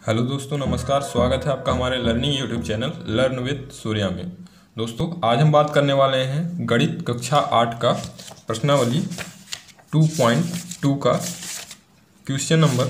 Hello दोस्तों, नमस्कार। स्वागत है आपका हमारे learning YouTube channel learn with Surya में। दोस्तों, आज हम बात करने वाले हैं गणित कक्षा 8 का प्रश्नावली 2.2 का क्वेश्चन नंबर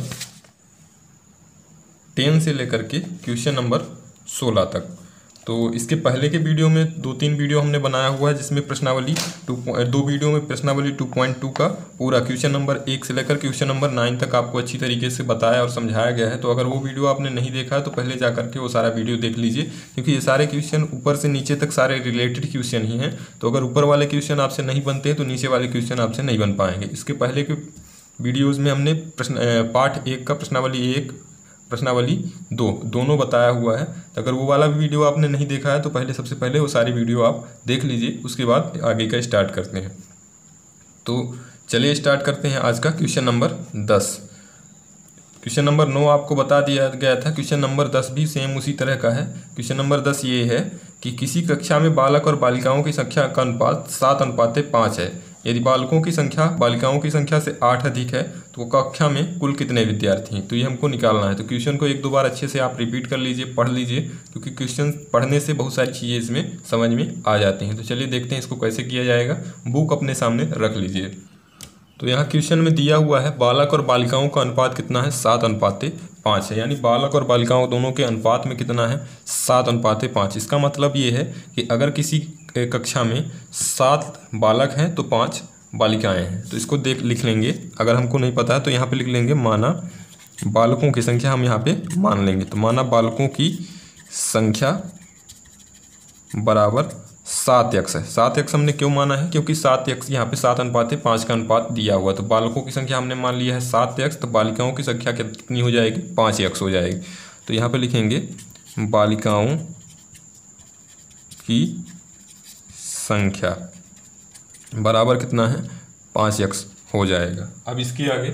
10 से लेकर के क्वेश्चन नंबर 16 तक। तो इसके पहले के वीडियो में 2-3 वीडियो हमने बनाया हुआ है, जिसमें प्रश्नावली 2 वीडियो में प्रश्नावली 2.2 का पूरा क्वेश्चन नंबर 1 से लेकर क्वेश्चन नंबर 9 तक आपको अच्छी तरीके से बताया और समझाया गया है। तो अगर वो वीडियो आपने नहीं देखा है तो पहले जा करके वो सारा वीडियो देख लीजिए, क्योंकि ये सारे क्वेश्चन ऊपर से नीचे तक सारे रिलेटेड क्वेश्चन ही हैं। तो अगर ऊपर वाले क्वेश्चन आपसे नहीं बनते हैं तो नीचे वाले क्वेश्चन आपसे नहीं बन पाएंगे। इसके पहले के वीडियोज़ में हमने पार्ट 1 का प्रश्नावली 1 प्रश्नावली 2 दोनों बताया हुआ है। तो अगर वो वाला वीडियो आपने नहीं देखा है तो सबसे पहले वो सारी वीडियो आप देख लीजिए, उसके बाद आगे का स्टार्ट करते हैं। तो चलिए स्टार्ट करते हैं आज का क्वेश्चन नंबर 10। क्वेश्चन नंबर 9 आपको बता दिया गया था, क्वेश्चन नंबर 10 भी सेम उसी तरह का है। क्वेश्चन नंबर 10 ये है कि किसी कक्षा में बालक और बालिकाओं की संख्या का अनुपात 7:5 है। यदि बालकों की संख्या बालिकाओं की संख्या से 8 अधिक है तो कक्षा में कुल कितने विद्यार्थी हैं, तो ये हमको निकालना है। तो क्वेश्चन को 1-2 बार अच्छे से आप रिपीट कर लीजिए, पढ़ लीजिए, क्योंकि क्वेश्चन पढ़ने से बहुत सारी चीज़ें इसमें समझ में आ जाती हैं। तो चलिए देखते हैं इसको कैसे किया जाएगा। बुक अपने सामने रख लीजिए। तो यहाँ क्वेश्चन में दिया हुआ है बालक और बालिकाओं का अनुपात कितना है, 7:5 है। यानी बालक और बालिकाओं दोनों के अनुपात में कितना है, 7:5। इसका मतलब ये है कि अगर किसी कक्षा में 7 बालक हैं तो 5 बालिकाएं हैं। तो इसको लिख लेंगे। अगर हमको नहीं पता है तो यहाँ पे लिख लेंगे माना बालकों की संख्या, हम यहाँ पे मान लेंगे। तो माना बालकों की संख्या बराबर 7x है। 7x हमने क्यों माना है, क्योंकि 7x यहाँ पे 7:5 का अनुपात दिया हुआ। तो बालकों की संख्या हमने मान लिया है 7x, तो बालिकाओं की संख्या कितनी हो जाएगी, 5x हो जाएगी। तो यहाँ पे लिखेंगे बालिकाओं की संख्या बराबर कितना है, 5x हो जाएगा। अब इसके आगे,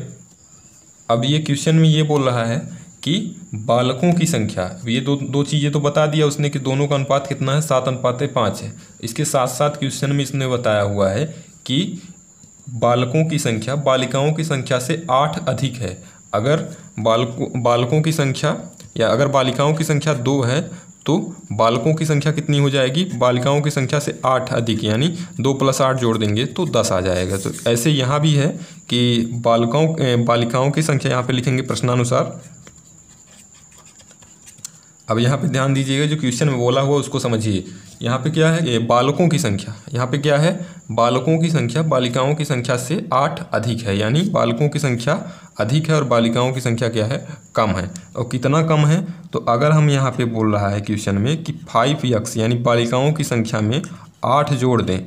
अब ये क्वेश्चन में ये बोल रहा है कि बालकों की संख्या, ये दो चीज़ें तो बता दिया उसने कि दोनों का अनुपात कितना है, 7:5 है। इसके साथ साथ क्वेश्चन में इसने बताया हुआ है कि बालकों की संख्या बालिकाओं की संख्या से 8 अधिक है। अगर बालकों की संख्या या अगर बालिकाओं की संख्या 2 है तो बालकों की संख्या कितनी हो जाएगी, बालिकाओं की संख्या से 8 अधिक, यानी 2 + 8 जोड़ देंगे तो 10 आ जाएगा। तो ऐसे यहाँ भी है कि बालिकाओं की संख्या यहाँ पे लिखेंगे प्रश्नानुसार। अब यहाँ पे ध्यान दीजिएगा, जो क्वेश्चन में बोला हुआ उसको समझिए। यहाँ पे क्या है, ये बालकों की संख्या, यहाँ पे क्या है, बालकों की संख्या बालिकाओं की संख्या से 8 अधिक है। यानी बालकों की संख्या अधिक है और बालिकाओं की संख्या क्या है, कम है। और कितना कम है, तो अगर हम यहाँ पे बोल रहा है क्वेश्चन में कि 5x यानी बालिकाओं की संख्या में 8 जोड़ दें,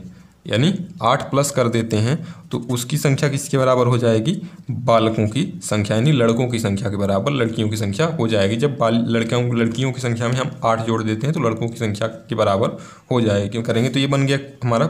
यानी 8 प्लस कर देते हैं, तो उसकी संख्या किसके बराबर हो जाएगी, बालकों की संख्या यानी लड़कों की संख्या के बराबर लड़कियों की संख्या हो जाएगी। जब लड़कियों की संख्या में हम 8 जोड़ देते हैं तो लड़कों की संख्या के बराबर हो जाएगी। क्यों करेंगे, तो ये बन गया हमारा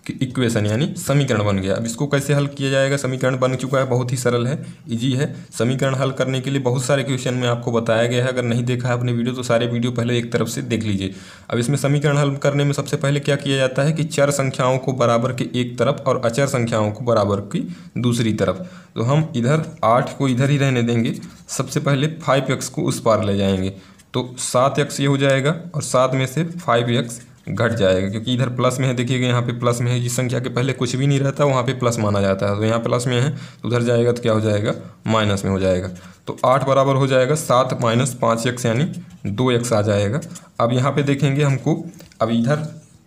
इक्वेशन यानी समीकरण बन गया। अब इसको कैसे हल किया जाएगा, समीकरण बन चुका है, बहुत ही सरल है, इजी है। समीकरण हल करने के लिए बहुत सारे क्वेश्चन में आपको बताया गया है। अगर नहीं देखा है अपने वीडियो तो सारे वीडियो पहले एक तरफ से देख लीजिए। अब इसमें समीकरण हल करने में सबसे पहले क्या किया जाता है कि चर संख्याओं को बराबर के एक तरफ और अचर संख्याओं को बराबर की दूसरी तरफ। तो हम इधर 8 को इधर ही रहने देंगे। सबसे पहले 5x को उस पार ले जाएंगे तो 7x ये हो जाएगा और 7 में से 5x घट जाएगा, क्योंकि इधर प्लस में है। देखिएगा यहाँ पे प्लस में है, जिस संख्या के पहले कुछ भी नहीं रहता वहाँ पे प्लस माना जाता है। तो यहाँ प्लस में है तो उधर जाएगा तो क्या हो जाएगा, माइनस में हो जाएगा। तो 8 बराबर हो जाएगा 7 - 5x यानी 2x आ जाएगा। अब यहाँ पे देखेंगे हमको, अब इधर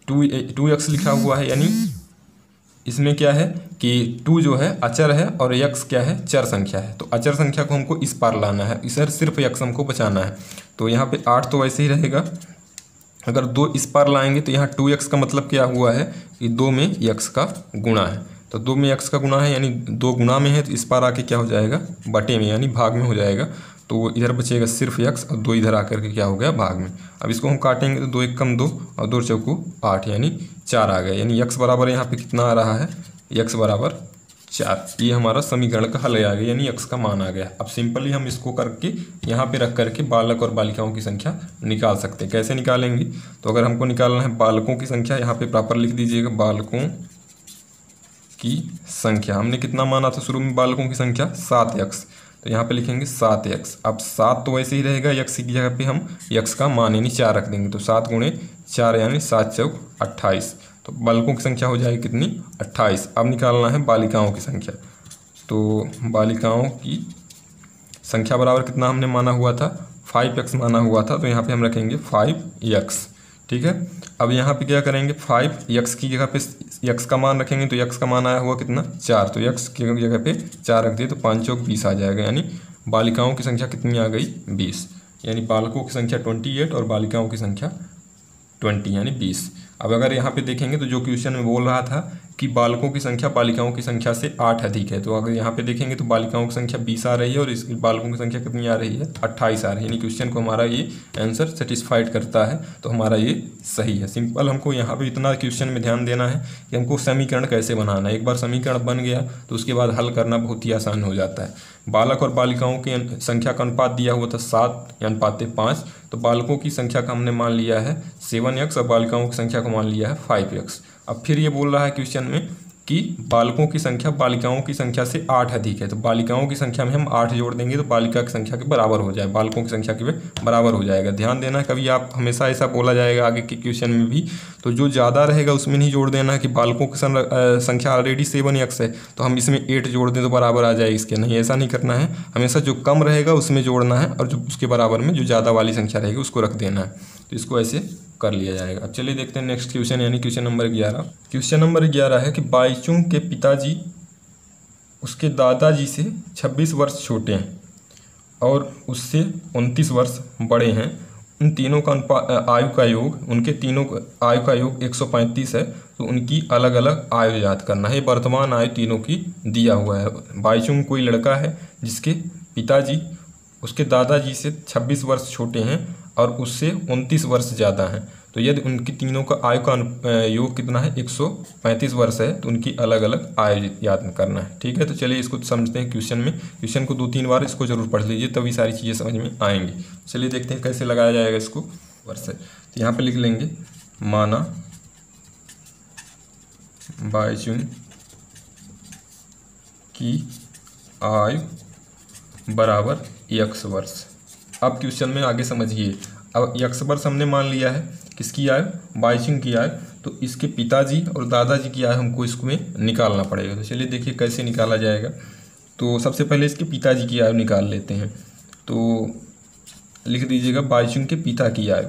2x लिखा हुआ है, यानी इसमें क्या है कि 2 जो है अचर है और x क्या है, चर संख्या है। तो अचर संख्या को हमको इस पार लाना है, इधर सिर्फ x हमको बचाना है। तो यहाँ पे 8 तो वैसे ही रहेगा। अगर 2 इस पार लाएंगे तो यहाँ 2x का मतलब क्या हुआ है कि 2 में x का गुणा है। तो 2 में x का गुणा है यानी 2 गुणा में है, तो इस पार आके क्या हो जाएगा, बटे में यानी भाग में हो जाएगा। तो इधर बचेगा सिर्फ x और 2 इधर आकर के क्या हो गया, भाग में। अब इसको हम काटेंगे तो 2 × 1 = 2 और 2 × 4 = 8 यानी 4 आ गया। यानी x बराबर यहाँ पे कितना आ रहा है, x बराबर 4। ये हमारा समीकरण का हल आ गया, यानी x का मान आ गया। अब सिंपली हम इसको करके यहाँ पे रख करके बालक और बालिकाओं की संख्या निकाल सकते हैं। कैसे निकालेंगे, तो अगर हमको निकालना है बालकों की संख्या, यहाँ पे प्रॉपर लिख दीजिएगा बालकों की संख्या। हमने कितना माना था शुरू में, बालकों की संख्या 7x। तो यहाँ पे लिखेंगे 7x। अब 7 तो वैसे ही रहेगा, x की जगह पे हम x का मान यानी 4 रख देंगे, तो 7 गुणे 4 यानी 7 चौक 28। तो बालकों की संख्या हो जाएगी कितनी, 28। अब निकालना है बालिकाओं की संख्या। तो बालिकाओं की संख्या बराबर कितना हमने माना हुआ था, 5x माना हुआ था, तो यहाँ पे हम रखेंगे 5x। ठीक है, अब यहाँ पे क्या करेंगे, 5x की जगह पे x का मान रखेंगे, तो x का मान आया हुआ कितना, 4, तो x की जगह पे 4 रख दिए, तो 5 चौक 20 आ जाएगा, यानी बालिकाओं की संख्या कितनी आ गई, 20। यानी बालकों की संख्या 28 और बालिकाओं की संख्या 20 यानी 20। अब अगर यहाँ पे देखेंगे तो जो क्वेश्चन में बोल रहा था कि बालकों की संख्या बालिकाओं की संख्या से 8 अधिक है, तो अगर यहाँ पे देखेंगे तो बालिकाओं की संख्या 20 आ रही है और इस बालकों की संख्या कितनी आ रही है, 28 आ रही है। यानी क्वेश्चन को हमारा ये आंसर सेटिस्फाइड करता है, तो हमारा ये सही है। सिंपल हमको यहाँ पे इतना क्वेश्चन में ध्यान देना है कि हमको समीकरण कैसे बनाना है। एक बार समीकरण बन गया तो उसके बाद हल करना बहुत ही आसान हो जाता है। बालक और बालिकाओं की संख्या का अनुपात दिया हुआ था 7:5, तो बालकों की संख्या का हमने मान लिया है 7x और बालिकाओं की संख्या को मान लिया है 5x। अब फिर ये बोल रहा है क्वेश्चन में कि बालकों की संख्या बालिकाओं की संख्या से 8 अधिक है, तो बालिकाओं की संख्या में हम 8 जोड़ देंगे तो बालिका की संख्या के बराबर हो जाए, बालकों की संख्या के बराबर हो जाएगा। ध्यान देना, कभी आप हमेशा ऐसा बोला जाएगा आगे के क्वेश्चन में भी, तो जो ज़्यादा रहेगा उसमें नहीं जोड़ देना कि बालकों की संख्या ऑलरेडी 7x है तो हम इसमें 8 जोड़ दें तो बराबर आ जाए इसके, नहीं, ऐसा नहीं करना है। हमेशा जो कम रहेगा उसमें जोड़ना है और जो उसके बराबर में जो ज़्यादा वाली संख्या रहेगी उसको रख देना है। तो इसको ऐसे कर लिया जाएगा। अब चलिए देखते हैं नेक्स्ट क्वेश्चन, यानी क्वेश्चन नंबर 11। क्वेश्चन नंबर 11 है कि बाईचुंग के पिताजी उसके दादाजी से 26 वर्ष छोटे हैं और उससे 29 वर्ष बड़े हैं। उन तीनों का आयु का योग, उनके तीनों आयु का योग 135 है, तो उनकी अलग अलग आयु याद करना है। वर्तमान आयु तीनों की दिया हुआ है। बाईचुंग कोई लड़का है जिसके पिताजी उसके दादाजी से 26 वर्ष छोटे हैं और उससे 29 वर्ष ज़्यादा हैं, तो यदि उनकी तीनों का आयु का योग कितना है, 135 वर्ष है, तो उनकी अलग अलग आयु याद करना है। ठीक है, तो चलिए इसको समझते हैं क्वेश्चन में। क्वेश्चन को 2-3 बार इसको जरूर पढ़ लीजिए, तभी सारी चीज़ें समझ में आएंगी। चलिए देखते हैं कैसे लगाया जाएगा इसको। वर्ष है तो यहाँ पर लिख लेंगे, माना बाईचुंग की आयु बराबर x वर्ष। अब क्वेश्चन में आगे समझिए, अब x वर्ष हमने मान लिया है, किसकी आयु, बाईचुंग की आयु, तो इसके पिताजी और दादाजी की आयु हमको इसमें निकालना पड़ेगा। तो चलिए देखिए कैसे निकाला जाएगा। तो सबसे पहले इसके पिताजी की आयु निकाल लेते हैं, तो लिख दीजिएगा बाईचुंग के पिता की आयु।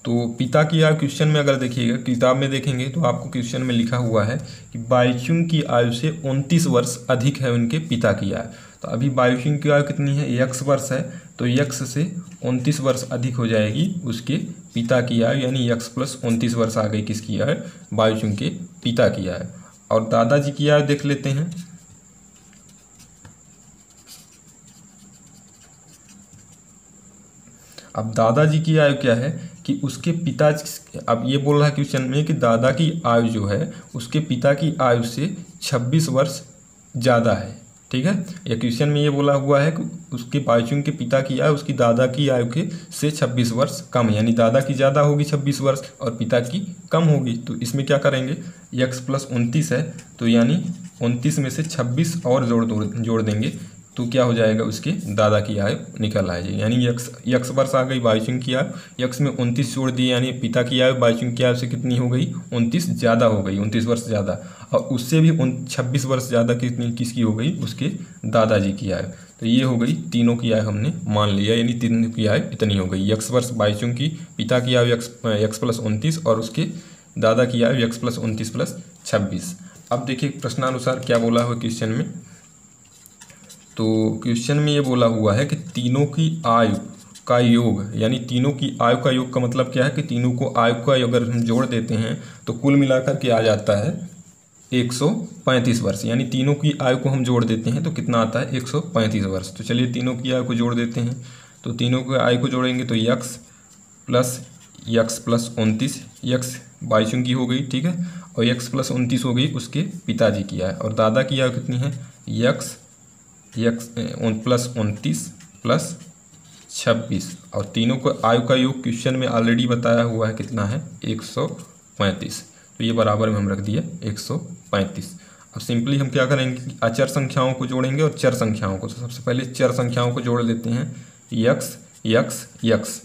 तो पिता की आयु क्वेश्चन में अगर देखिएगा, किताब में देखेंगे तो आपको क्वेश्चन में लिखा हुआ है कि बाईचुंग की आयु से 29 वर्ष अधिक है उनके पिता की आयु। तो अभी बाईचुंग की आयु कितनी है, x वर्ष है, तो x से 29 वर्ष अधिक हो जाएगी उसके पिता की आयु, यानी x + 29 वर्ष आ गई किसकी आयु, बाईचुंग के पिता की आयु। और दादाजी की आयु देख लेते हैं। अब दादाजी की आयु क्या है कि उसके पिता, अब ये बोल रहा है क्वेश्चन में कि दादा की आयु जो है उसके पिता की आयु से 26 वर्ष ज़्यादा है। ठीक है, ये क्वेश्चन में ये बोला हुआ है कि उसके बाईचुंग के पिता की आयु उसकी दादा की आयु के से 26 वर्ष कम है, यानी दादा की ज़्यादा होगी 26 वर्ष और पिता की कम होगी। तो इसमें क्या करेंगे, x + 29 है, तो यानी 29 में से 26 और जोड़ देंगे, तो क्या हो जाएगा, उसके दादा की आयु निकल आएगी। यानी x वर्ष आ गई बाईचुंग की आयु, x में 29 जोड़ दिए, यानी पिता की आयु बाईचुंग की आयु से कितनी हो गई, 29 ज़्यादा हो गई, 29 वर्ष ज़्यादा, और उससे भी 26 वर्ष ज़्यादा कितनी किसकी हो गई, उसके दादाजी की आयु। तो ये हो गई तीनों की आयु हमने मान लिया, यानी तीनों की आयु इतनी हो गई। x वर्ष बाईचुंग की, पिता की आयु x + 29 और उसके दादा की आयु x + 29 + 26। अब देखिए प्रश्नानुसार क्या बोला हुआ क्वेश्चन में। तो क्वेश्चन में ये बोला हुआ है कि तीनों की आयु का योग, यानी तीनों की आयु का योग का मतलब क्या है कि तीनों को आयु का अगर हम जोड़ देते हैं तो कुल मिलाकर के आ जाता है 135 वर्ष। यानी तीनों की आयु को हम जोड़ देते हैं तो कितना आता है, 135 वर्ष। तो चलिए तीनों की आयु को जोड़ देते हैं, तो तीनों की आयु को जोड़ेंगे तो x + 29, x बाईचुंग की हो गई, ठीक है, और x + 29 हो गई उसके पिताजी की आयु, और दादा की आयु कितनी है, x + 29 + 26, और तीनों को आयु का योग क्वेश्चन में ऑलरेडी बताया हुआ है कितना है, 135। तो ये बराबर में हम रख दिए 135। अब सिंपली हम क्या करेंगे कि अचर संख्याओं को जोड़ेंगे और चर संख्याओं को। तो सबसे पहले चर संख्याओं को जोड़ लेते हैं। यक्स यक्स यक्स,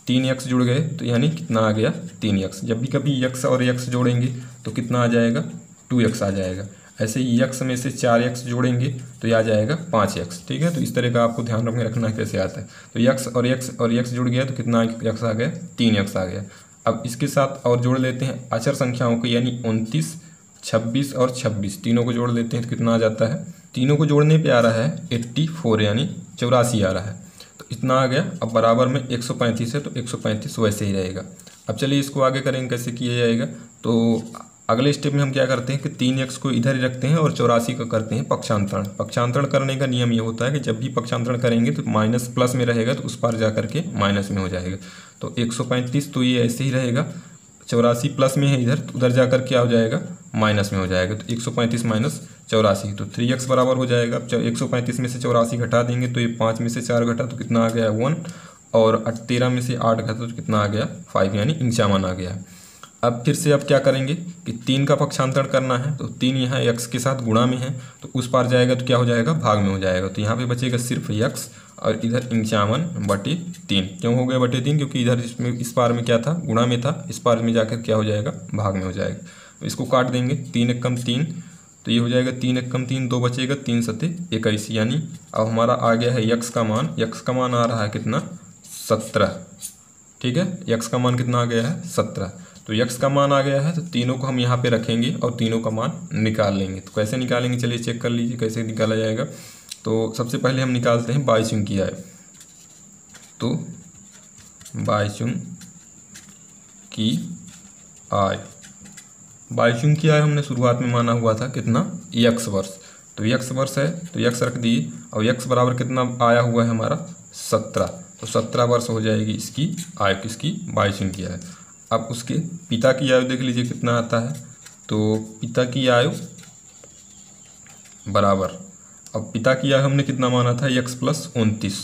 3 यक्स जुड़ गए तो यानी कितना आ गया 3 यक्स। जब भी कभी यक्स और यक्स जोड़ेंगे तो कितना आ जाएगा 2 यक्स आ जाएगा। ऐसे ही यक्स में से 4 यक्स जोड़ेंगे तो ये आ जाएगा 5 यक्स। ठीक है, तो इस तरह का आपको ध्यान में रखना कैसे आता है। तो यक्स और यक्स जुड़ गया तो कितना यक्स आ गया 3 यक्स आ गया। अब इसके साथ और जोड़ लेते हैं अचर संख्याओं को, यानी 29, 26 और 26, तीनों को जोड़ लेते हैं तो कितना आ जाता है। तीनों को जोड़ने पे आ रहा है 84 यानी 84 आ रहा है। तो इतना आ गया। अब बराबर में 135 है तो 135 वैसे ही रहेगा। अब चलिए इसको आगे करेंगे कैसे किया जाएगा। तो अगले स्टेप में हम क्या करते हैं कि 3 यक्स को इधर ही रखते हैं और 84 का करते हैं पक्षांतरण। पक्षांतरण करने का नियम ये होता है कि जब भी पक्षांतरण करेंगे तो माइनस प्लस में रहेगा तो उस पार जा करके माइनस में हो जाएगा। तो 135 तो ये ऐसे ही रहेगा, 84 प्लस में है इधर तो उधर जाकर क्या हो जाएगा माइनस में हो जाएगा। तो 135 माइनस 84 तो 3x बराबर हो जाएगा। अब 135 में से 84 घटा देंगे तो ये 5 में से 4 घटा तो कितना आ गया 1, और 13 में से 8 घटा तो कितना आ गया 5 यानी 51 आ गया। अब फिर से अब क्या करेंगे कि 3 का पक्षांतरण करना है। तो 3 यहाँ x के साथ गुणा में है तो उस पार जाएगा तो क्या हो जाएगा भाग में हो जाएगा। तो यहाँ पे बचेगा सिर्फ x और इधर 51/3। क्यों हो गया बटे 3, क्योंकि इधर इसमें इस पार में क्या था गुणा में था, इस पार में जाकर क्या हो जाएगा भाग में हो जाएगा। तो इसको काट देंगे, 3 एक कम 3 तो ये हो जाएगा 3 एक कम 3 2 बचेगा, 3 सते 21 यानी अब हमारा आ गया है x का मान। x का मान आ रहा है कितना 17। ठीक है, x का मान कितना आ गया है 17। तो x का मान आ गया है तो तीनों को हम यहाँ पे रखेंगे और तीनों का मान निकाल लेंगे। तो कैसे निकालेंगे चलिए चेक कर लीजिए कैसे निकाला जाएगा। तो सबसे पहले हम निकालते हैं 22 की आय। तो 22 की आय, 22 की आय हमने शुरुआत में माना हुआ था कितना x वर्ष। तो x वर्ष है तो x रख दिए और x बराबर कितना आया हुआ है हमारा 17। तो 17 वर्ष हो जाएगी इसकी आय, किसकी 22 की आय। अब उसके पिता की आयु देख लीजिए कितना आता है। तो पिता की आयु बराबर, अब पिता की आयु हमने कितना माना था x + 29।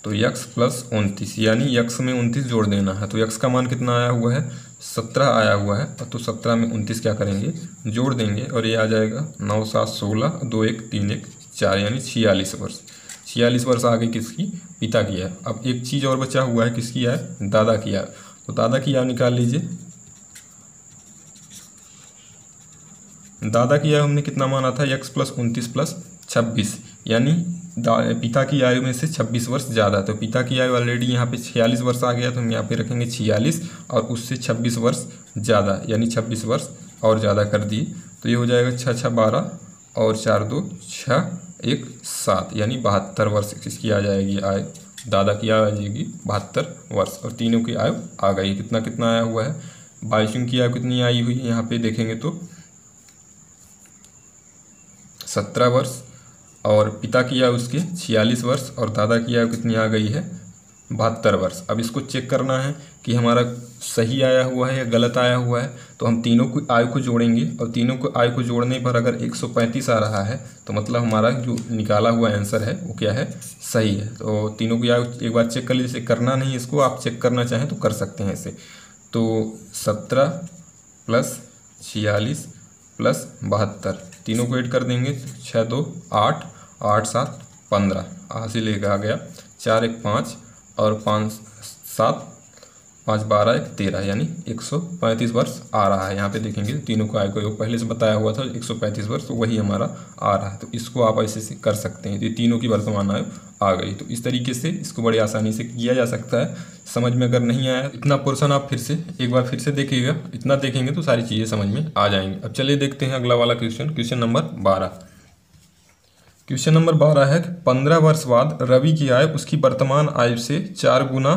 तो x + 29 यानी x में 29 जोड़ देना है। तो x का मान कितना आया हुआ है 17 आया हुआ है। तो 17 में 29 क्या करेंगे जोड़ देंगे और ये आ जाएगा 9 7 16 2 1 3 1 4 यानी 46 वर्ष। 46 वर्ष आ गई किसकी पिता की आयु। अब एक चीज़ और बचा हुआ है, किसकी आयु दादा की आयु। तो दादा की आयु निकाल लीजिए। दादा की आयु हमने कितना माना था x + 29 + 26 यानी पिता की आयु में से 26 वर्ष ज़्यादा। तो पिता की आयु ऑलरेडी यहाँ पे 46 वर्ष आ गया तो हम यहाँ पे रखेंगे 46 और उससे 26 वर्ष ज़्यादा यानी 26 वर्ष और ज़्यादा कर दिए। तो ये हो जाएगा 6 6 12 और 4 2 6 1 7 यानी 72 वर्ष किसकी आ जाएगी आयु, दादा की आयु आ जाएगी 72 वर्ष। और तीनों की आयु आ गई। कितना कितना आया हुआ है 22 की आयु कितनी आई हुई है यहाँ पे देखेंगे तो 17 वर्ष, और पिता की आयु उसके 46 वर्ष और दादा की आयु कितनी आ गई है 72 वर्ष। अब इसको चेक करना है कि हमारा सही आया हुआ है या गलत आया हुआ है। तो हम तीनों की आयु को जोड़ेंगे और तीनों को आयु को जोड़ने पर अगर 135 आ रहा है तो मतलब हमारा जो निकाला हुआ आंसर है वो क्या है सही है। तो तीनों की आयु एक बार चेक कर लीजिए, करना नहीं इसको, आप चेक करना चाहें तो कर सकते हैं ऐसे। तो 17 + 46 + 72 तीनों को ऐड कर देंगे 6 2 8 8 7 15 हासिल एक आ गया, 4 1 5 और 5 7 5 12 1 13 यानी 135 वर्ष आ रहा है। यहाँ पे देखेंगे तीनों का आयु को पहले से बताया हुआ था 135 वर्ष, तो वही हमारा आ रहा है। तो इसको आप ऐसे से कर सकते हैं। तो तीनों की वर्तमान आयु आ गई। तो इस तरीके से इसको बड़ी आसानी से किया जा सकता है। समझ में अगर नहीं आया इतना पोर्शन आप फिर से एक बार फिर से देखिएगा, इतना देखेंगे तो सारी चीज़ें समझ में आ जाएंगी। अब चलिए देखते हैं अगला वाला क्वेश्चन नंबर 12। क्वेश्चन नंबर 12 है 15 वर्ष बाद रवि की आयु उसकी वर्तमान आयु से 4 गुना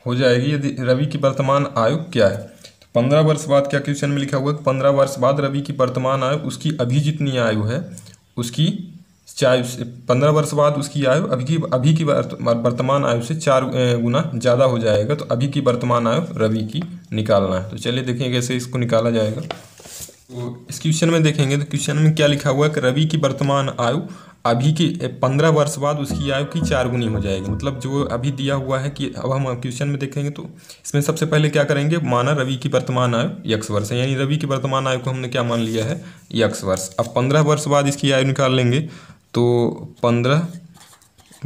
हो जाएगी यदि रवि की वर्तमान आयु क्या है। तो 15 वर्ष बाद क्या क्वेश्चन में लिखा हुआ है 15 वर्ष बाद रवि की वर्तमान आयु उसकी अभी जितनी आयु है उसकी 15 वर्ष बाद उसकी आयु अभी की वर्तमान आयु से 4 गुना ज़्यादा हो जाएगा। तो अभी की वर्तमान आयु रवि की निकालना है। तो चलिए देखें कैसे इसको निकाला जाएगा। तो इस क्वेश्चन में देखेंगे तो क्वेश्चन में क्या लिखा हुआ है कि रवि की वर्तमान आयु अभी की 15 वर्ष बाद उसकी आयु की 4 गुनी हो जाएगी। मतलब जो अभी दिया हुआ है कि अब हम क्वेश्चन में देखेंगे तो इसमें सबसे पहले क्या करेंगे, माना रवि की वर्तमान आयु x वर्ष है, यानी रवि की वर्तमान आयु को हमने क्या मान लिया है, x वर्ष। अब 15 वर्ष बाद इसकी आयु निकाल लेंगे, तो 15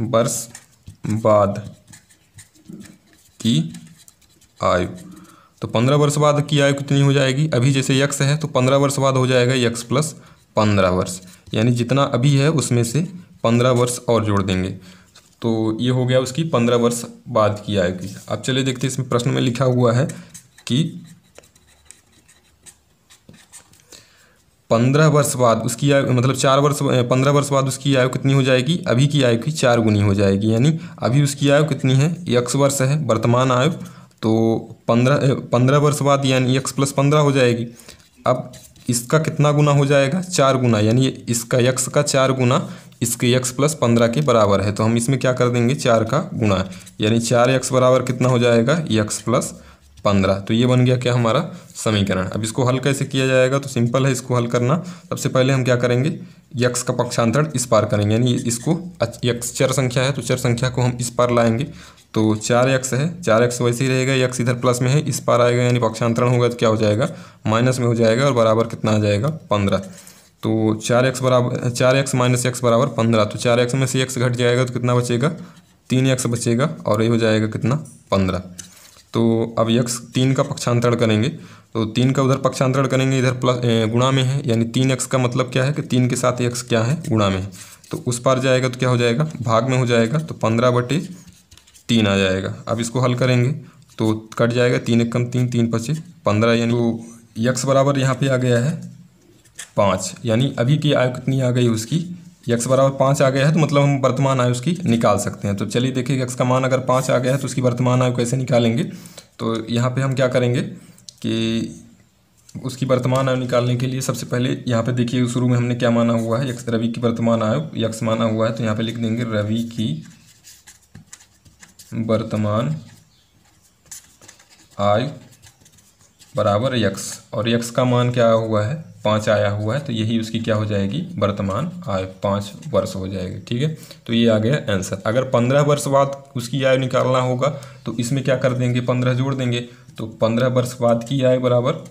वर्ष बाद की आयु, तो 15 वर्ष बाद की आयु कितनी हो जाएगी, अभी जैसे x है तो 15 वर्ष बाद हो जाएगा x प्लस 15 वर्ष, यानी जितना अभी है उसमें से 15 वर्ष और जोड़ देंगे। तो ये हो गया उसकी 15 वर्ष बाद की आयु की। अब चलिए देखते हैं, इसमें प्रश्न में लिखा हुआ है कि 15 वर्ष बाद उसकी आयु, मतलब 15 वर्ष बाद उसकी आयु कितनी हो जाएगी, अभी की आयु की 4 गुनी हो जाएगी। यानी अभी उसकी आयु कितनी है, x वर्ष है वर्तमान आयु, तो 15 वर्ष बाद यानी x प्लस 15 हो जाएगी। अब इसका कितना गुना हो जाएगा, 4 गुना, यानी इसका x का 4 गुना इसके x प्लस 15 के बराबर है। तो हम इसमें क्या कर देंगे, 4 का गुना, यानी 4x बराबर कितना हो जाएगा, x प्लस 15। तो ये बन गया क्या हमारा समीकरण। अब इसको हल कैसे किया जाएगा, तो सिंपल है इसको हल करना। सबसे पहले हम क्या करेंगे, x का पक्षांतरण इस पार करेंगे, यानी इसको x चर संख्या है तो चर संख्या को हम इस पार लाएंगे, तो 4x है, 4x वैसे ही रहेगा, x इधर प्लस में है इस पार आएगा, यानी पक्षांतरण होगा तो क्या हो जाएगा, माइनस में हो जाएगा, और बराबर कितना आ जाएगा, 15। तो 4x माइनस x बराबर 15, तो 4x में से x घट जाएगा तो कितना बचेगा, 3x बचेगा, और ये हो जाएगा कितना, 15। तो अब x 3 का पक्षांतरण करेंगे, तो 3 का उधर पक्षांतरण करेंगे, इधर प्लस गुणा में है, यानी 3x का मतलब क्या है कि 3 के साथ x क्या है, गुणा में है, तो उस पार जाएगा तो क्या हो जाएगा, भाग में हो जाएगा, तो 15/3 आ जाएगा। अब इसको हल करेंगे तो कट जाएगा, 3 एक कम 3, 3 पचे 15, यानी तो x बराबर यहाँ पे आ गया है 5, यानी अभी की आयु कितनी आ गई उसकी, x बराबर 5 आ गया है, तो मतलब हम वर्तमान आयु उसकी निकाल सकते हैं। तो चलिए देखिए, x का मान अगर 5 आ गया है तो उसकी वर्तमान आयु कैसे निकालेंगे। तो यहाँ पे हम क्या करेंगे कि उसकी वर्तमान आयु निकालने के लिए सबसे पहले यहाँ पे देखिए, शुरू में हमने क्या माना हुआ है, रवि की वर्तमान आयु x माना हुआ है, तो यहाँ पे लिख देंगे रवि की वर्तमान आयु बराबर x, और x का मान क्या हुआ है, 5 आया हुआ है, तो यही उसकी क्या हो जाएगी, वर्तमान आयु 5 वर्ष हो जाएगी। ठीक है, तो ये आ गया आंसर। अगर 15 वर्ष बाद उसकी आयु निकालना होगा तो इसमें क्या कर देंगे, 15 जोड़ देंगे, तो 15 वर्ष बाद की आयु बराबर,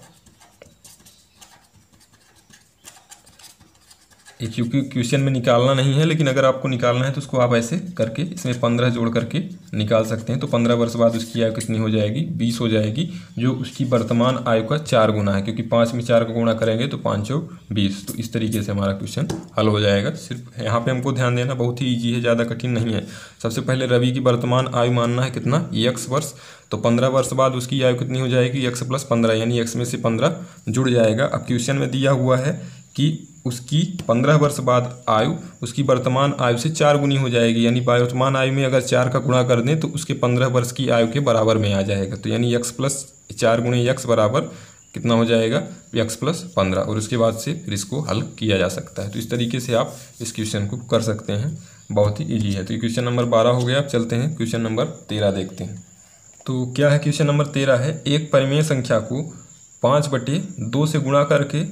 क्योंकि क्वेश्चन में निकालना नहीं है, लेकिन अगर आपको निकालना है तो उसको आप ऐसे करके इसमें 15 जोड़ करके निकाल सकते हैं। तो 15 वर्ष बाद उसकी आयु कितनी हो जाएगी, 20 हो जाएगी, जो उसकी वर्तमान आयु का 4 गुना है, क्योंकि 5 में 4 का गुणा करेंगे तो 5 और 20। तो इस तरीके से हमारा क्वेश्चन हल हो जाएगा। सिर्फ यहाँ पे हमको ध्यान देना, बहुत ही ईजी है, ज़्यादा कठिन नहीं है। सबसे पहले रवि की वर्तमान आयु मानना है कितना, x वर्ष, तो 15 वर्ष बाद उसकी आयु कितनी हो जाएगी, x प्लस 15, यानी x में से 15 जुड़ जाएगा। अब क्वेश्चन में दिया हुआ है कि उसकी 15 वर्ष बाद आयु उसकी वर्तमान आयु से 4 गुनी हो जाएगी, यानी वर्तमान आयु में अगर 4 का गुणा कर दें तो उसके 15 वर्ष की आयु के बराबर में आ जाएगा। तो यानी x प्लस 4 गुणे x बराबर कितना हो जाएगा, x प्लस 15, और उसके बाद से फिर इसको हल किया जा सकता है। तो इस तरीके से आप इस क्वेश्चन को कर सकते हैं, बहुत ही ईजी है। तो ये क्वेश्चन नंबर 12 हो गया। अब चलते हैं क्वेश्चन नंबर 13 देखते हैं। तो क्या है, क्वेश्चन नंबर 13 है, एक परिमेय संख्या को 5/2 से गुणा करके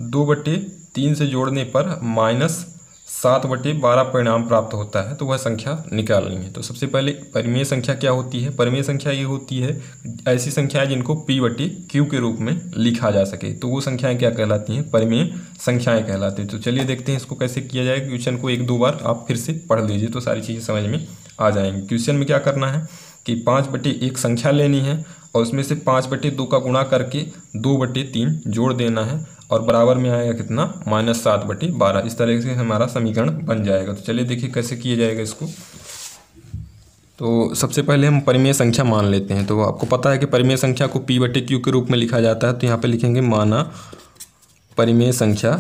2/3 से जोड़ने पर -7/12 परिणाम प्राप्त होता है, तो वह संख्या निकालनी है। तो सबसे पहले परिमेय संख्या क्या होती है, परिमेय संख्या ये होती है ऐसी संख्याएं जिनको p/q के रूप में लिखा जा सके, तो वो संख्याएं क्या कहलाती हैं, परिमेय संख्याएं कहलाती हैं। तो चलिए देखते हैं इसको कैसे किया जाए। क्वेश्चन को 1-2 बार आप फिर से पढ़ लीजिए तो सारी चीज़ें समझ में आ जाएंगी। क्वेश्चन में क्या करना है कि 5/1 संख्या लेनी है और उसमें से 5/2 का गुणा करके 2/3 जोड़ देना है, और बराबर में आएगा कितना, -7/12। इस तरह से हमारा समीकरण बन जाएगा। तो चलिए देखिए कैसे किया जाएगा इसको। तो सबसे पहले हम परिमेय संख्या मान लेते हैं। तो आपको पता है कि परिमेय संख्या को p/q के रूप में लिखा जाता है। तो यहाँ पे लिखेंगे माना परिमेय संख्या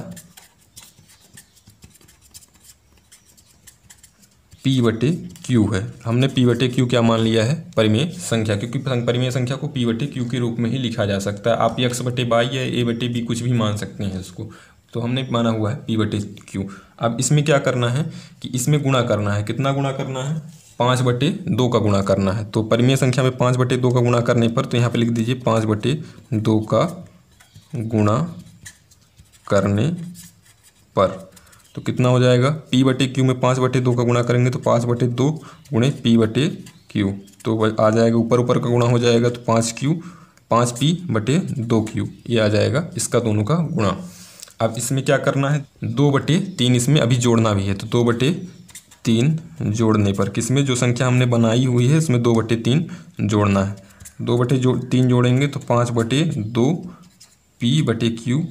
p/q है। हमने p/q क्या मान लिया है, परिमेय संख्या, क्योंकि परिमेय संख्या को p/q के रूप में ही लिखा जा सकता है। आप x/y या a/b कुछ भी मान सकते हैं इसको, तो हमने माना हुआ है p/q। अब इसमें क्या करना है कि इसमें गुणा करना है, कितना गुणा करना है, 5/2 का गुणा करना है। तो परिमेय संख्या में 5/2 का गुणा करने पर, तो यहाँ पे लिख दीजिए 5/2 का गुणा करने पर, तो कितना हो जाएगा, पी बटे क्यू में 5/2 का गुणा करेंगे तो 5/2 गुणे पी बटे क्यू, तो आ जाएगा ऊपर ऊपर का गुणा हो जाएगा तो 5p/2q ये आ जाएगा इसका दोनों का गुणा। अब इसमें क्या करना है, 2/3 इसमें अभी जोड़ना भी है, तो 2/3 जोड़ने पर किसमें जो संख्या हमने बनाई हुई है इसमें 2/3 जोड़ना है। 2/3 जोड़ेंगे तो 5/2 p/q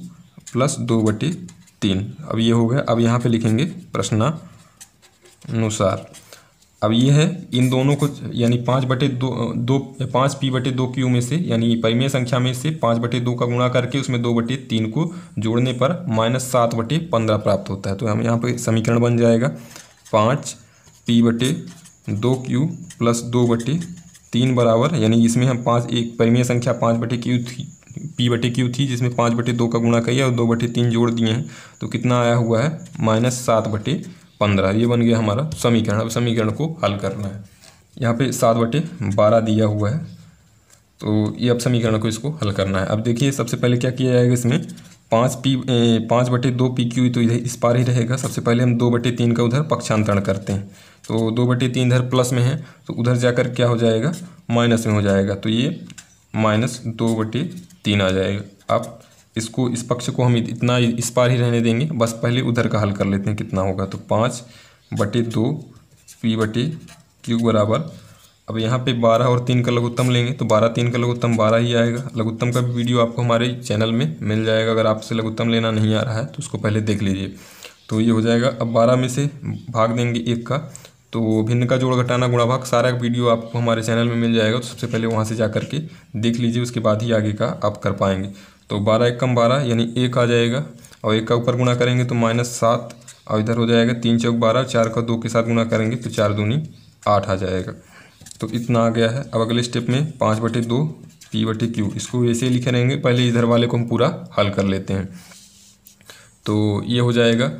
प्लस 2/3। अब ये हो गया। अब यहाँ पे लिखेंगे प्रश्नानुसार। अब ये है इन दोनों को यानी 5p/2q में से यानी परिमेय संख्या में से 5/2 का गुणा करके उसमें 2/3 को जोड़ने पर -7/15 प्राप्त होता है। तो हम यहाँ पे समीकरण बन जाएगा 5p/2q प्लस 2/3 बराबर, यानी इसमें हम एक परिमेय संख्या 5/q थी, p/q थी जिसमें 5/2 का गुणा किया और 2/3 जोड़ दिए हैं, तो कितना आया हुआ है -7/15। ये बन गया हमारा समीकरण। अब समीकरण को हल करना है। यहाँ पे 7/12 दिया हुआ है, तो ये अब समीकरण को इसको हल करना है। अब देखिए सबसे पहले क्या किया जाएगा, इसमें 5/2pq तो इधर इस पार ही रहेगा। सबसे पहले हम 2/3 का उधर पक्षांतरण करते हैं, तो 2/3 इधर प्लस में है तो उधर जाकर क्या हो जाएगा, माइनस में हो जाएगा, तो ये -2/3 आ जाएगा। अब इसको इस पक्ष को हम इतना इस पार ही रहने देंगे, बस पहले उधर का हल कर लेते हैं कितना होगा। तो 5/2 p/q बराबर, अब यहाँ पे 12 और 3 का लघुत्तम लेंगे तो 12 3 का लघुत्तम 12 ही आएगा। लघुत्तम का भी वीडियो आपको हमारे चैनल में मिल जाएगा, अगर आपसे लघुत्तम लेना नहीं आ रहा है तो उसको पहले देख लीजिए। तो ये हो जाएगा। अब 12 में से भाग देंगे 1 का, तो भिन्न का जोड़ घटाना गुणा भाग सारा वीडियो आपको हमारे चैनल में मिल जाएगा। तो सबसे पहले वहाँ से जा करके देख लीजिए, उसके बाद ही आगे का आप कर पाएंगे। तो 12 एकम 12 यानी 1 आ जाएगा, और 1 का ऊपर गुणा करेंगे तो -7, और इधर हो जाएगा 3 चौक 12, 4 का 2 के साथ गुणा करेंगे तो 4 दूनी 8 आ जाएगा। तो इतना आ गया है। अब अगले स्टेप में 5/2 p/q, इसको वैसे ही लिखे रहेंगे, पहले इधर वाले को हम पूरा हल कर लेते हैं। तो ये हो जाएगा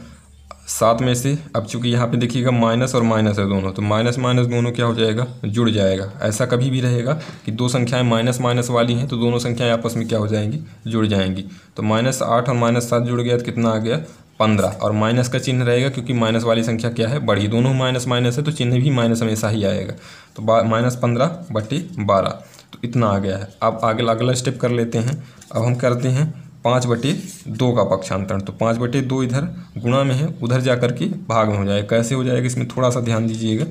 7 में से, अब चूंकि यहाँ पे देखिएगा माइनस और माइनस है दोनों, तो माइनस माइनस दोनों क्या हो जाएगा, जुड़ जाएगा। ऐसा कभी भी रहेगा कि दो संख्याएं माइनस माइनस वाली हैं तो दोनों संख्याएं आपस में क्या हो जाएंगी, जुड़ जाएंगी। तो -8 और -7 जुड़ गया तो कितना आ गया, 15, और माइनस का चिन्ह रहेगा क्योंकि माइनस वाली संख्या क्या है, बड़ी, दोनों माइनस माइनस है तो चिन्ह भी माइनस हमेशा ही आएगा। तो -15/12, तो इतना आ गया है। अब आगे अगला स्टेप कर लेते हैं। अब हम करते हैं 5/2 का पक्षांतरण, तो 5/2 इधर गुणा में है, उधर जा कर के भाग में हो जाएगा। कैसे हो जाएगा इसमें थोड़ा सा ध्यान दीजिएगा।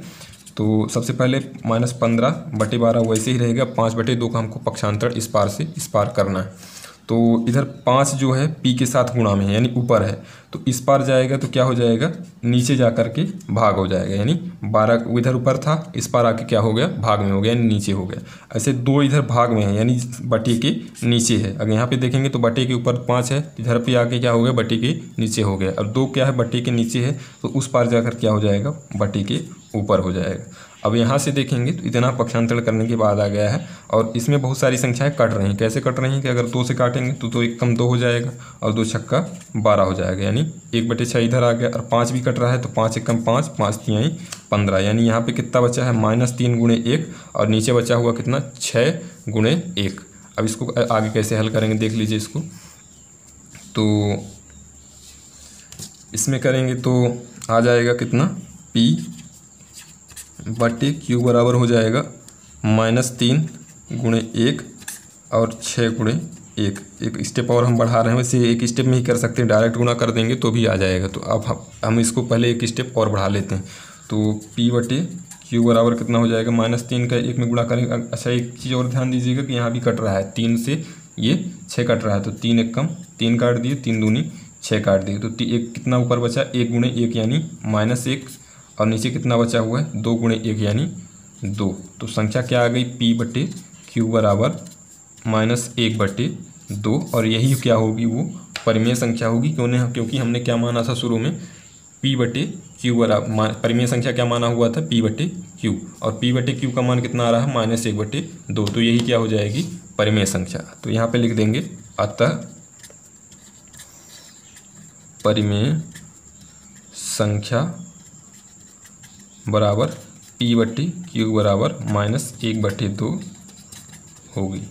तो सबसे पहले -15/12 वैसे ही रहेगा, 5/2 का हमको पक्षांतरण इस पार से इस पार करना है। तो इधर 5 जो है p के साथ गुणा में है यानी ऊपर है, तो इस पार जाएगा तो क्या हो जाएगा, नीचे जा कर के भाग हो जाएगा, यानी 12 इधर ऊपर था, इस पार आके क्या हो गया, भाग में हो गया, यानी नीचे हो गया। ऐसे 2 इधर भाग में है यानी बटे के नीचे है। अगर यहाँ पे देखेंगे तो बटे के ऊपर 5 है, इधर पे आके क्या हो गया, बटे के नीचे हो गया। अब 2 क्या है, बटे के नीचे है, तो उस पार जाकर क्या हो जाएगा, बटे के ऊपर हो जाएगा। अब यहाँ से देखेंगे तो इतना पक्षांतरण करने के बाद आ गया है, और इसमें बहुत सारी संख्याएं कट रही हैं। कैसे कट रही हैं कि अगर 2 से काटेंगे तो 2 1 कम 2 हो जाएगा, और 2 छक्का 12 हो जाएगा, यानी 1/6 इधर आ गया। और 5 भी कट रहा है तो 5 1 कम 5, 5 3 15, यानी यहाँ पे कितना बचा है, -3 × 1, और नीचे बचा हुआ कितना, 6 × 1। अब इसको आगे कैसे हल करेंगे देख लीजिए इसको। तो इसमें करेंगे तो आ जाएगा कितना, p/q बराबर हो जाएगा -3 × 1 और 6 × 1। एक स्टेप और हम बढ़ा रहे हैं, वैसे एक स्टेप में ही कर सकते हैं, डायरेक्ट गुणा कर देंगे तो भी आ जाएगा। तो अब हम इसको पहले एक स्टेप और बढ़ा लेते हैं। तो p/q बराबर कितना हो जाएगा, -3 का 1 में गुणा करेंगे। अच्छा एक चीज़ और ध्यान दीजिएगा कि यहाँ भी कट रहा है, 3 से ये 6 कट रहा है, तो 3 1 कम 3 काट दिए, 3 दूनी 6 काट दिए, तो एक कितना ऊपर बचा, 1 × 1 यानी -1, और नीचे कितना बचा हुआ है, 2 × 1 यानी 2। तो संख्या क्या आ गई, p/q बराबर -1/2, और यही क्या होगी, वो परिमेय संख्या होगी। क्योंकि हमने क्या माना था शुरू में, p/q बराबर, परिमेय संख्या क्या माना हुआ था, p/q, और p/q का मान कितना आ रहा है, -1/2, तो यही क्या हो जाएगी, परिमेय संख्या। तो यहाँ पे लिख देंगे, अतः परिमेय संख्या बराबर p/q बराबर -1/2 होगी,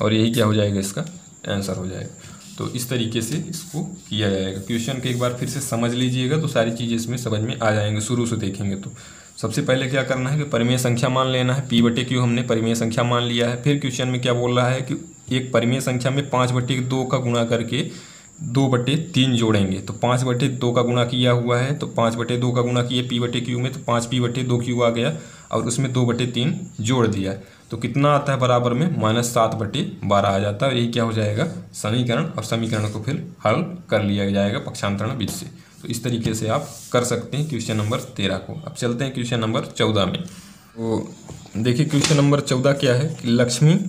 और यही क्या हो जाएगा, इसका आंसर हो जाएगा। तो इस तरीके से इसको किया जाएगा। क्वेश्चन के एक बार फिर से समझ लीजिएगा तो सारी चीज़ें इसमें समझ में आ जाएंगे। शुरू से देखेंगे तो सबसे पहले क्या करना है कि परिमेय संख्या मान लेना है। P/Q हमने परिमेय संख्या मान लिया है। फिर क्वेश्चन में क्या बोल रहा है कि एक परिमेय संख्या में 5/2 का गुणा करके 2/3 जोड़ेंगे। तो 5/2 का गुणा किया हुआ है, तो 5/2 का गुणा किए P/Q में, तो 5P/2Q आ गया और उसमें 2/3 जोड़ दिया। तो कितना आता है बराबर में -7/12 आ जाता है। यही क्या हो जाएगा समीकरण, और समीकरण को फिर हल कर लिया जाएगा पक्षांतरण विधि से। तो इस तरीके से आप कर सकते हैं क्वेश्चन नंबर 13 को। अब चलते हैं क्वेश्चन नंबर 14 में। तो देखिए क्वेश्चन नंबर 14 क्या है कि लक्ष्मी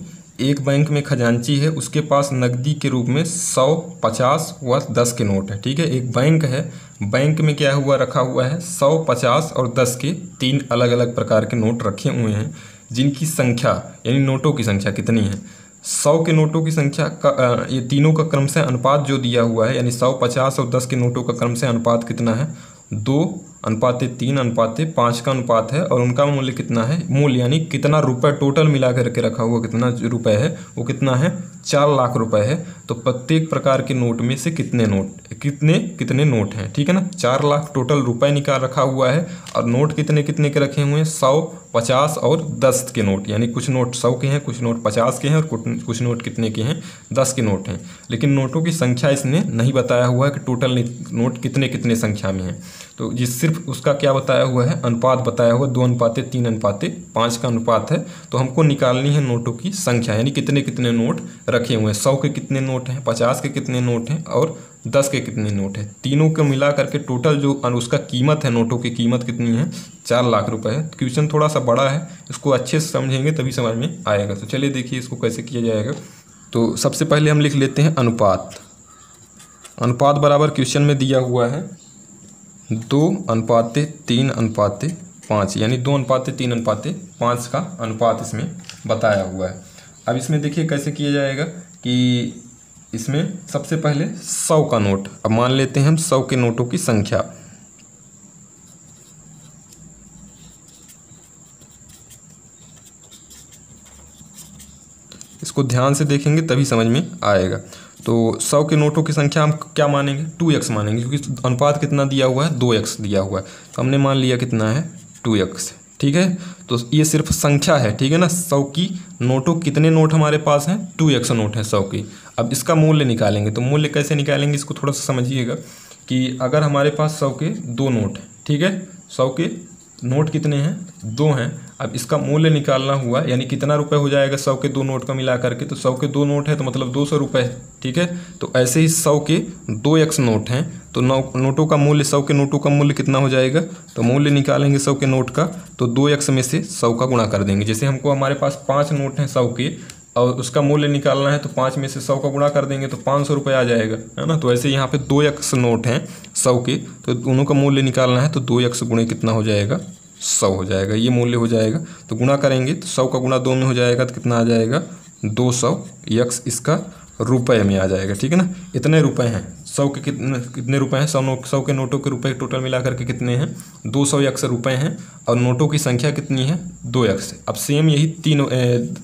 एक बैंक में खजांची है, उसके पास नकदी के रूप में 100, 50 व 10 के नोट है। ठीक है, एक बैंक है, बैंक में क्या हुआ रखा हुआ है 100, 50 और 10 के 3 अलग अलग प्रकार के नोट रखे हुए हैं, जिनकी संख्या यानी नोटों की संख्या कितनी है। 100 के नोटों की संख्या का ये तीनों का क्रमशः अनुपात जो दिया हुआ है, यानी 100, 50 और 10 के नोटों का क्रमशः अनुपात कितना है 2:3:5 का अनुपात है। और उनका मूल्य कितना है, मूल्य यानी कितना रुपए टोटल मिला करके रखा हुआ कितना रुपए है, वो कितना है 4 लाख रुपए है। तो प्रत्येक प्रकार के नोट में से कितने नोट हैं, ठीक है ना। 4 लाख टोटल रुपए निकाल रखा हुआ है और नोट कितने के रखे हुए हैं 100, 50 और 10 के नोट, यानी कुछ नोट 100 के हैं, कुछ नोट 50 के हैं और कुछ नोट कितने के हैं 10 के नोट हैं। लेकिन नोटों की संख्या इसने नहीं बताया हुआ है कि टोटल नोट कितने संख्या में हैं। तो ये सिर्फ उसका क्या बताया हुआ है, अनुपात बताया हुआ 2:3:5 का अनुपात है। तो हमको निकालनी है नोटों की संख्या, यानी कितने नोट रखे हुए हैं। 100 के कितने नोट हैं, 50 के कितने नोट हैं और 10 के कितने नोट हैं। तीनों को मिला करके टोटल जो उसका कीमत है, नोटों की कीमत कितनी है 4 लाख रुपए है। क्वेश्चन थोड़ा सा बड़ा है, इसको अच्छे से समझेंगे तभी समझ में आएगा। तो चलिए देखिए इसको कैसे किया जाएगा। तो सबसे पहले हम लिख लेते हैं अनुपात। अनुपात बराबर क्वेश्चन में दिया हुआ है 2:3:5, यानी 2:3:5 का अनुपात इसमें बताया हुआ है। अब इसमें देखिए कैसे किया जाएगा कि इसमें सबसे पहले 100 का नोट, अब मान लेते हैं हम 100 के नोटों की संख्या। इसको ध्यान से देखेंगे तभी समझ में आएगा। तो 100 के नोटों की संख्या हम क्या मानेंगे 2x मानेंगे, क्योंकि अनुपात कितना दिया हुआ है 2x दिया हुआ है। तो हमने मान लिया कितना है 2x, ठीक है। तो ये सिर्फ संख्या है, ठीक है ना। 100 की नोटों कितने नोट हमारे पास हैं 2x नोट है 100 की। अब इसका मूल्य निकालेंगे, तो मूल्य कैसे निकालेंगे इसको थोड़ा सा समझिएगा कि अगर हमारे पास 100 के 2 नोट हैं, ठीक है, 100 के नोट कितने हैं 2 हैं। अब इसका मूल्य निकालना हुआ, यानी कितना रुपए हो जाएगा 100 के 2 नोट का मिला करके, तो 100 के 2 नोट है तो मतलब 200 रुपये है, ठीक है। तो ऐसे ही 100 के 2x नोट हैं, तो नोटों का मूल्य 100 के नोटों का मूल्य कितना हो जाएगा, तो मूल्य निकालेंगे 100 के नोट का, तो 2x में से 100 का गुणा कर देंगे। जैसे हमको हमारे पास 5 नोट हैं 100 के और उसका मूल्य निकालना है, तो 5 में से 100 का गुणा कर देंगे तो 500 रुपये आ जाएगा, है ना। तो ऐसे यहाँ पे 2x नोट हैं 100 के, तो दोनों का मूल्य निकालना है, तो 2x गुणे कितना हो जाएगा 100 हो जाएगा, ये मूल्य हो जाएगा। तो गुणा करेंगे तो 100 का गुणा 2 में हो जाएगा तो कितना आ जाएगा 200x इसका रुपए में आ जाएगा, ठीक है ना। इतने रुपए हैं 100 के कितने रुपए हैं 100 के नोटों के रुपए टोटल मिला करके कितने हैं 200x रुपए हैं और नोटों की संख्या कितनी है 2x। अब सेम यही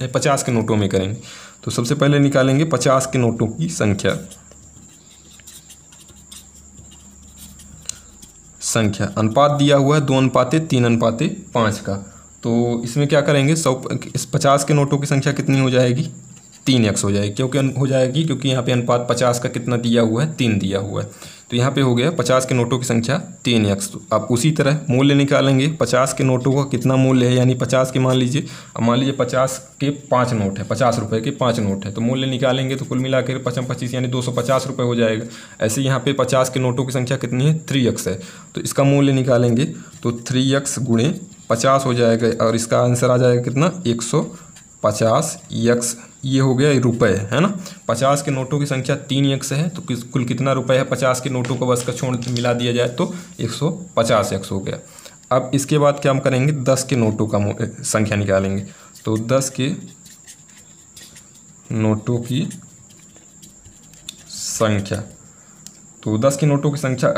50 के नोटों में करेंगे। तो सबसे पहले निकालेंगे 50 के नोटों की संख्या। अनुपात दिया हुआ है 2:3:5 का। तो इसमें क्या करेंगे इस 50 के नोटों की संख्या कितनी हो जाएगी 3x हो जाएगी, क्योंकि यहाँ पे अनुपात 50 का कितना दिया हुआ है 3 दिया हुआ है। तो यहाँ पे हो गया 50 के नोटों की संख्या 3x। तो अब उसी तरह मूल्य निकालेंगे 50 के नोटों का कितना मूल्य है, यानी 50 के मान लीजिए 50 के 5 नोट है, 50 रुपये के 5 नोट है। तो मूल्य निकालेंगे तो कुल मिला कर 55 यानी 250 रुपये हो जाएगा। ऐसे यहाँ पे 50 के नोटों की संख्या कितनी है 3x है, तो इसका मूल्य निकालेंगे तो 3x गुणे 50 हो जाएगा और इसका आंसर आ जाएगा कितना 150x। ये हो गया रुपए, है ना। 50 के नोटों की संख्या 3x है, तो कुल कितना रुपए है 50 के नोटों को बस का छोड़ मिला दिया जाए तो 150x हो गया। अब इसके बाद क्या हम करेंगे 10 के नोटों का संख्या निकालेंगे। तो 10 के नोटों की संख्या, तो 10 के नोटों की संख्या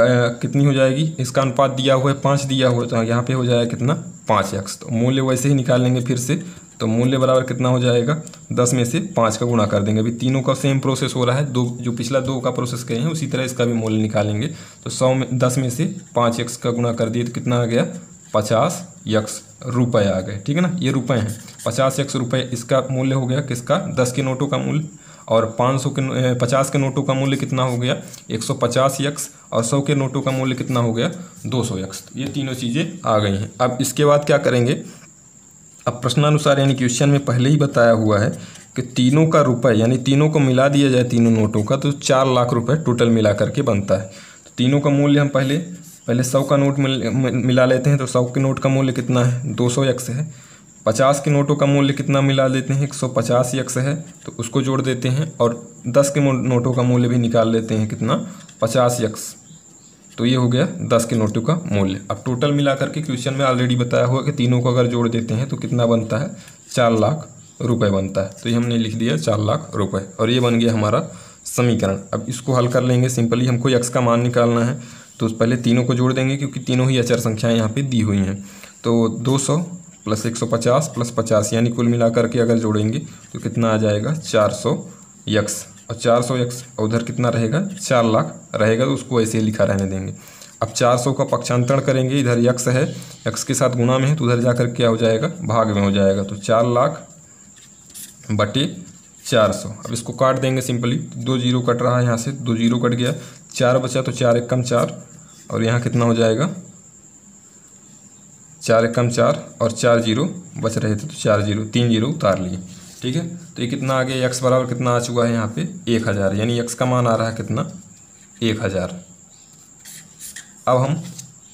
कितनी हो जाएगी, इसका अनुपात दिया हुआ है 5 दिया हुआ है, तो यहाँ पे हो जाएगा कितना 5x। तो मूल्य वैसे ही निकालेंगे फिर से तो मूल्य बराबर कितना हो जाएगा, 10 में से 5 का गुणा कर देंगे। अभी तीनों का सेम प्रोसेस हो रहा है, दो जो पिछला 2 का प्रोसेस किए हैं उसी तरह इसका भी मूल्य निकालेंगे। तो 10 में से 5x का गुणा कर दिए तो कितना आ गया, 50x रुपये आ गए। ठीक है ना, ये रुपये हैं, 50x रुपये इसका मूल्य हो गया किसका, 10 के नोटों का मूल्य। और 50 के नोटों का मूल्य कितना हो गया, 150x। और 100 के नोटों का मूल्य कितना हो गया, 200x। ये तीनों चीज़ें आ गई हैं। अब इसके बाद क्या करेंगे, अब प्रश्नानुसार यानी क्वेश्चन में पहले ही बताया हुआ है कि तीनों का रुपये यानी तीनों को मिला दिया जाए तीनों नोटों का तो 4 लाख रुपए टोटल मिला करके बनता है। तो तीनों का मूल्य हम पहले 100 का नोट मिला लेते हैं। तो 100 के नोट का मूल्य कितना है, 200x है। 50 के नोटों का मूल्य कितना मिला देते हैं, 150x है, तो उसको जोड़ देते हैं। और 10 के नोटों का मूल्य भी निकाल लेते हैं, कितना, 50x। तो ये हो गया 10 के नोटों का मूल्य। अब टोटल मिला करके क्वेश्चन में ऑलरेडी बताया हुआ कि तीनों को अगर जोड़ देते हैं तो कितना बनता है, 4 लाख रुपए बनता है। तो ये हमने लिख दिया 4 लाख रुपए, और ये बन गया हमारा समीकरण। अब इसको हल कर लेंगे सिंपली, हमको x का मान निकालना है। तो पहले तीनों को जोड़ देंगे क्योंकि तीनों ही अचर संख्याएँ यहाँ पर दी हुई हैं। तो 200 + 150 + 50 यानी कुल मिला करके अगर जोड़ेंगे तो कितना आ जाएगा, 400x। और 400x उधर कितना रहेगा, 4 लाख रहेगा, तो उसको ऐसे ही लिखा रहने देंगे। अब 400 का पक्षांतरण करेंगे, इधर x है, x के साथ गुणा में है, तो उधर जाकर क्या हो जाएगा, भाग में हो जाएगा। तो 4 लाख बटे 400। अब इसको काट देंगे सिंपली, 2 जीरो कट रहा है, यहाँ से 2 जीरो कट गया, 4 बचा, तो 4 × 4, और यहाँ कितना हो जाएगा, 4 × 4, और 4 जीरो बच रहे थे तो 4 जीरो, 3 जीरो उतार लिए। ठीक है, तो ये कितना आ गया, x बराबर कितना आ चुका है यहाँ पे, 1000, यानी x का मान आ रहा है कितना, 1000। अब हम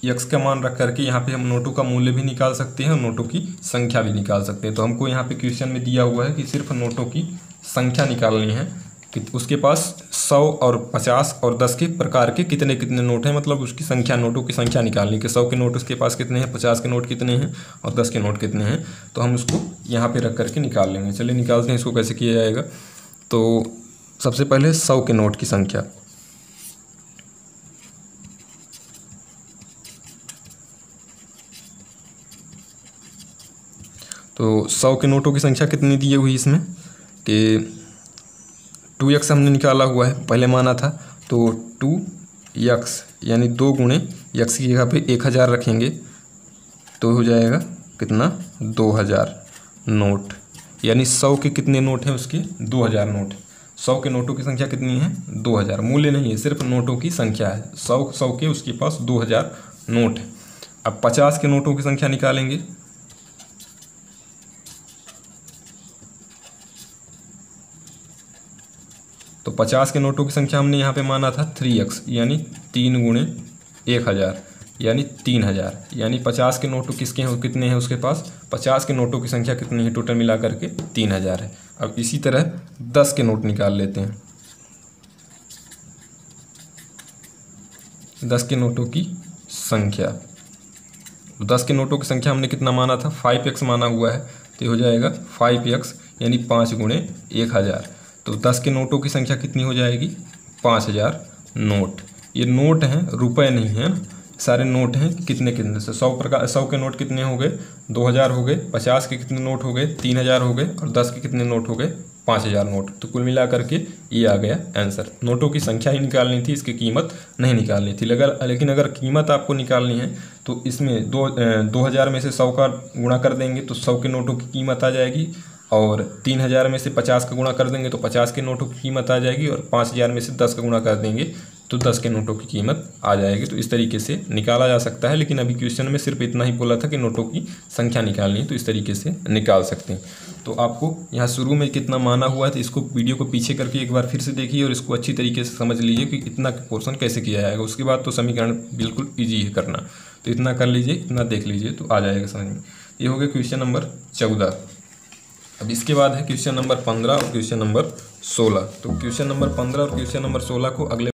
x का मान रख करके यहाँ पे हम नोटों का मूल्य भी निकाल सकते हैं और नोटों की संख्या भी निकाल सकते हैं। तो हमको यहाँ पे क्वेश्चन में दिया हुआ है कि सिर्फ नोटों की संख्या निकालनी है कि उसके पास 100 और 50 और 10 के प्रकार के कितने कितने नोट हैं, मतलब उसकी संख्या, नोटों की संख्या निकालनी कि 100 के नोट उसके पास कितने हैं, 50 के नोट कितने हैं और 10 के नोट कितने हैं। तो हम उसको यहाँ पे रख करके निकाल लेंगे। चलिए निकालते हैं, इसको कैसे किया जाएगा। तो सबसे पहले 100 के नोट की संख्या, तो 100 के नोटों की संख्या कितनी दी हुई इसमें कि 2x हमने निकाला हुआ है, पहले माना था। तो 2x यानी 2 गुणे x की जगह पे 1000 रखेंगे तो हो जाएगा कितना, 2000 नोट। यानी 100 के कितने नोट हैं उसके, 2000 नोट। 100 के नोटों की संख्या कितनी है, 2000। मूल्य नहीं है, सिर्फ नोटों की संख्या है। 100 के उसके पास 2000 नोट है। अब 50 के नोटों की संख्या निकालेंगे। तो 50 के नोटों की संख्या हमने यहाँ पे माना था 3x, यानी 3 गुणे 1000 यानी 3000। यानी 50 के नोटों किसके हैं, कितने हैं उसके पास, 50 के नोटों की संख्या कितनी है, टोटल मिला करके 3000 है। अब इसी तरह 10 के नोट निकाल लेते हैं। 10 के नोटों की संख्या, 10 के नोटों की संख्या हमने कितना माना था, 5x माना हुआ है। तो हो जाएगा 5x यानी 5 गुणे 1000। तो 10 के नोटों की संख्या कितनी हो जाएगी, 5000 नोट। ये नोट हैं, रुपए नहीं है, सारे नोट हैं। कितने कितने से 100 के नोट कितने हो गए, 2000 हो गए। 50 के कितने नोट हो गए, 3000 हो गए। और 10 के कितने नोट हो गए, 5000 नोट। तो कुल मिला करके ये आ गया आंसर। नोटों की संख्या ही निकालनी थी, इसकी कीमत नहीं निकालनी थी। लेकिन अगर कीमत आपको निकालनी है तो इसमें 2000 में से 100 का गुणा कर देंगे तो 100 के नोटों की कीमत आ जाएगी। और 3000 में से 50 का गुणा कर देंगे तो 50 के नोटों की कीमत आ जाएगी। और 5000 में से 10 का गुणा कर देंगे तो 10 के नोटों की कीमत आ जाएगी। तो इस तरीके से निकाला जा सकता है। लेकिन अभी क्वेश्चन में सिर्फ इतना ही बोला था कि नोटों की संख्या निकालनी है, तो इस तरीके से निकाल सकते हैं। तो आपको यहाँ शुरू में कितना माना हुआ है, तो इसको वीडियो को पीछे करके एक बार फिर से देखिए और इसको अच्छी तरीके से समझ लीजिए कि इतना पोर्शन कैसे किया जाएगा। उसके बाद तो समीकरण बिल्कुल ईजी है करना। तो इतना कर लीजिए, इतना देख लीजिए तो आ जाएगा समझ में। ये हो गया क्वेश्चन नंबर 14। अब इसके बाद है क्वेश्चन नंबर 15 और क्वेश्चन नंबर 16। तो क्वेश्चन नंबर 15 और क्वेश्चन नंबर 16 को अगले